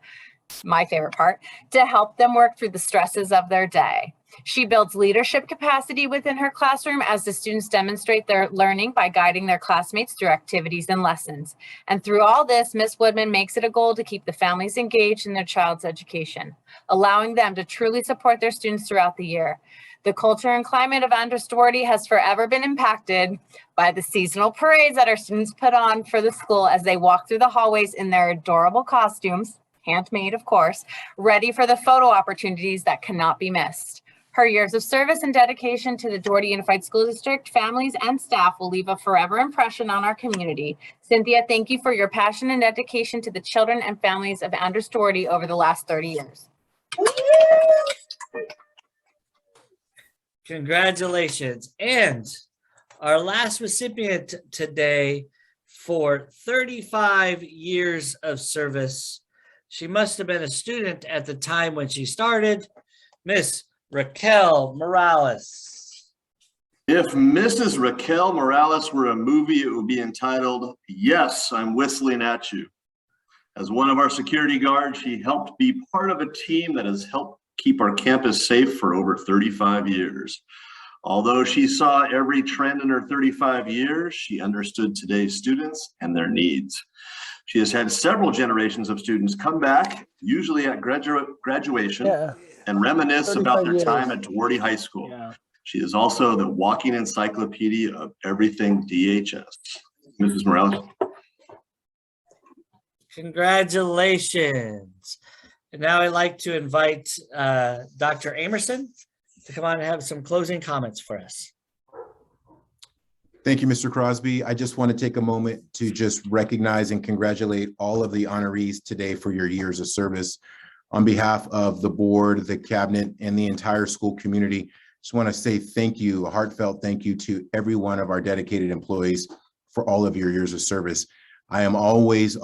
my favorite part, to help them work through the stresses of their day. She builds leadership capacity within her classroom as the students demonstrate their learning by guiding their classmates through activities and lessons. And through all this, Miss Woodman makes it a goal to keep the families engaged in their child's education, allowing them to truly support their students throughout the year. The culture and climate of Andrus Doherty has forever been impacted by the seasonal parades that our students put on for the school as they walk through the hallways in their adorable costumes, handmade, of course, ready for the photo opportunities that cannot be missed. Her years of service and dedication to the Doherty Unified School District, families, and staff will leave a forever impression on our community. Cynthia, thank you for your passion and dedication to the children and families of Andrus Doherty over the last 30 years. Congratulations. And our last recipient today for 35 years of service. She must have been a student at the time when she started, Miss Raquel Morales. If Mrs. Raquel Morales were a movie, it would be entitled, Yes, I'm Whistling at You. As one of our security guards, she helped be part of a team that has helped keep our campus safe for over 35 years. Although she saw every trend in her 35 years, she understood today's students and their needs. She has had several generations of students come back, usually at graduation, and reminisce about their time at Duarte High School. She is also the walking encyclopedia of everything DHS. Mrs. Morales. Congratulations. And now I'd like to invite Dr. Amerson to come on and have some closing comments for us. Thank you, Mr. Crosby. I just want to take a moment to just recognize and congratulate all of the honorees today for your years of service. On behalf of the board, the cabinet, and the entire school community, just want to say thank you, a heartfelt thank you to every one of our dedicated employees for all of your years of service. I am always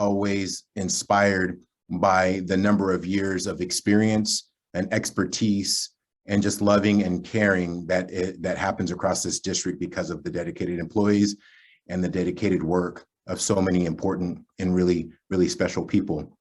inspired by the number of years of experience and expertise and just loving and caring that happens across this district because of the dedicated employees and the dedicated work of so many important and really special people.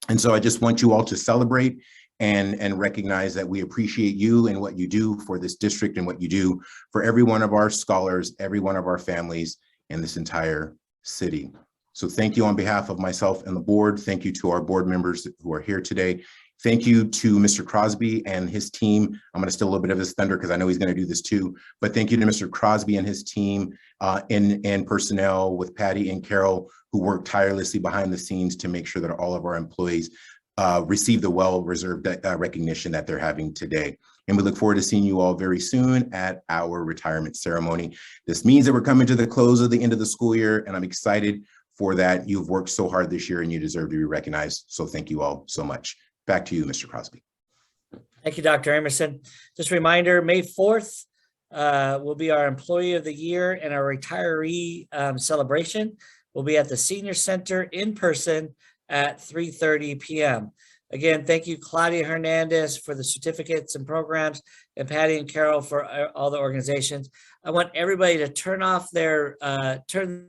And so I just want you all to celebrate and recognize that we appreciate you and what you do for this district and what you do for every one of our scholars, every one of our families in this entire city. So thank you on behalf of myself and the board. Thank you to our board members who are here today. Thank you to Mr. Crosby and his team. I'm going to steal a little bit of his thunder because I know he's going to do this too. But thank you to Mr. Crosby and his team and personnel with Patty and Carol, who work tirelessly behind the scenes to make sure that all of our employees receive the well-reserved recognition that they're having today. And we look forward to seeing you all very soon at our retirement ceremony. This means that we're coming to the close of the end of the school year, and I'm excited for that. You've worked so hard this year and you deserve to be recognized. So thank you all so much. Back to you, Mr. Crosby. Thank you, Dr. Emerson. Just a reminder, May 4th will be our Employee of the Year, and our retiree celebration will be at the Senior Center in person at 3:30 p.m. Again, thank you, Claudia Hernandez, for the certificates and programs, and Patty and Carol for all the organizations. I want everybody to turn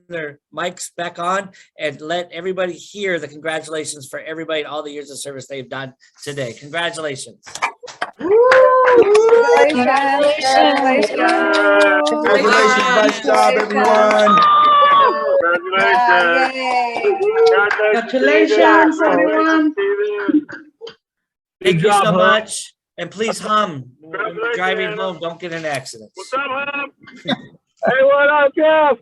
their mics back on and let everybody hear the congratulations for everybody and all the years of service they've done today. Congratulations. Congratulations. Nice job, everyone. Congratulations, everyone. Thank you so much. And please hum when you're driving home. Don't get in accidents. What's up, Hum? Hey, what up, Jeff?